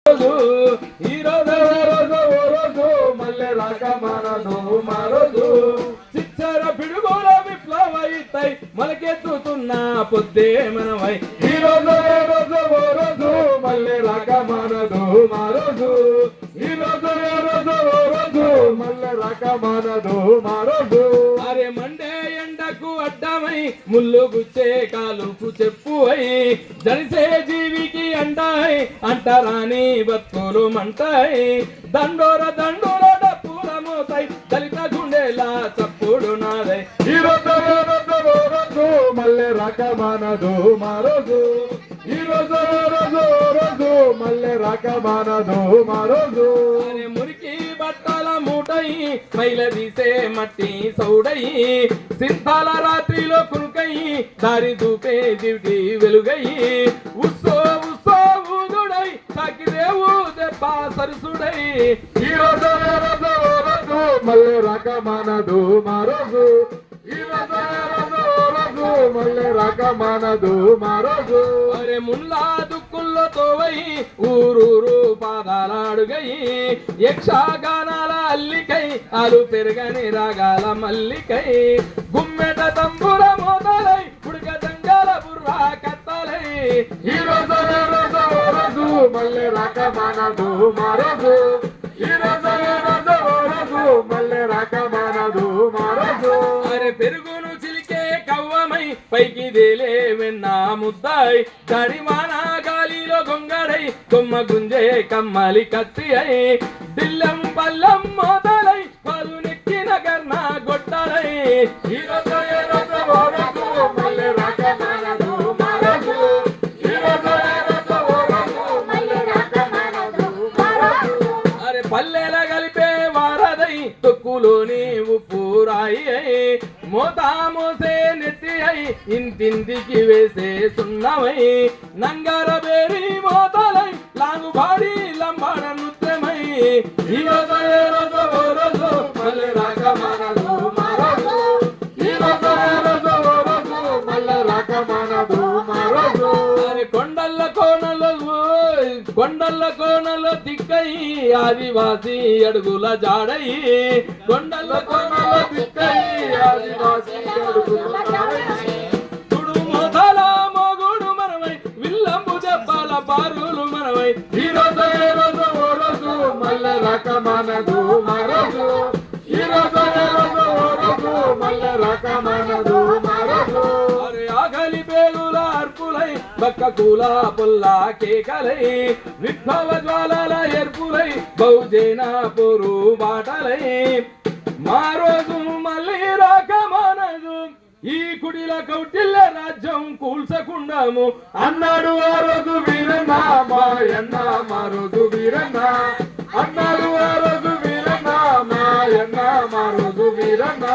ఈ రోజు మళ్ళీ రాక మనదు మరోజు చిచ్చర పిడుగుల విప్లవైతాయి మొలకెత్తుతున్న పొద్దే మనమై ఈ రోజు మళ్ళీ రాక మనదు మరోజు ఈ రోజు మళ్ళీ రాక మనదు మరోజు అరే మండే ఎండకు అడ్డమై ముళ్ళు గుచ్చే కాలుకు చెప్పువై జనిసే జీవికి అంటాయి అంటరాని బతుకులు మంటాయి దండోర డప్పుల మోతాయి దళిత గుండెలా చప్పుడు నాదై ఈ రోజు మళ్ళీ రాక మనదు మరోజు ఈ రోజు మళ్ళీ రాక మనదు మరోజు మురికి బట్టల మూటై మైల తీసే మట్టి సౌడై సింతాల రాత్రిలో కురుకై దారి దూపే దివిటి వెలుగై ఉస్సో ఊదుడై సాకిదేవు దెబ్బ సరసుడై ఈ రోజు మళ్ళీ రాక మనదు మరోజు ఈ రోజు మళ్ళీ రాక మనదు మరోజు అరే ముల్లా దుక్కుల్లో తోవై ఊరూరు పాదాలాడుగై యక్షగానాల అల్లికై అలు పెరగని రాగాల మల్లికై గుమ్మెట తంబుర మోతలై ఉడక దంగాల బుర్రా కత్తలై ఈ రోజు మళ్ళీ రాక మనదు మరోజు ఈ రోజు మళ్ళీ రాక మనదు మరోజు అరే పెరుగును చిలికే కవ్వమై పైకి దేలే వెన్నా ముద్దాయి కడిమాన గాలిలో గొంగడై కొమ్మ గుంజే కమ్మలి కత్తి అయి దిల్లం పల్లం మొదలై పాలు నెక్కిన కర్ణ గొట్టలై ఈ రోజు మళ్ళీ రాక మనదు మరోజు ఈ రోజు మళ్ళీ రాక మనదు మరోజు అరే పల్లెల కలిపే వారదై తొక్కులోని ఉప్పు రాయి అయి మోతా మోసే నెత్తి అయి ఇంటింటికి వేసే సున్నమై నంగర బేరి మోతలై లాంగుబాడి లంబాడ నృత్యమై ఈ రోజు మళ్ళీ రాక మనదు మరోజు ఈ రోజు మళ్ళీ రాక మనదు మరోజు అరే కొండల్ల కోనలో దిక్కై ఆదివాసి అడుగుల జాడై కొండల్ల కోనలో దిక్కై ఆదివాసి అడుగుల జాడై తుడు మొదల మొగుడు మనమై విల్లంబు చెప్పాల బారులు మనమై ఈ రోజు మళ్ళీ రాక మనదు మరోజు ఈ రోజు మళ్ళీ రాక మనదు మరోజు అరే ఆగలి పేగుల అర్పులై బక్క కూల పొల్ల కేకలై విప్లవ జ్వాలల ఎర్పులై బహుజన పోరు బాటలై మా రోజు మళ్ళీ రాక మనదు ఈ కుడిల కౌటిల్య రాజ్యం కూల్చకుండాము అన్నాడు ఆ రోజు వీరన్న మాయన్న మా రోజు వీరన్న అన్నాడు ఆ రోజు వీరన్న మాయన్న మా రోజు వీరన్న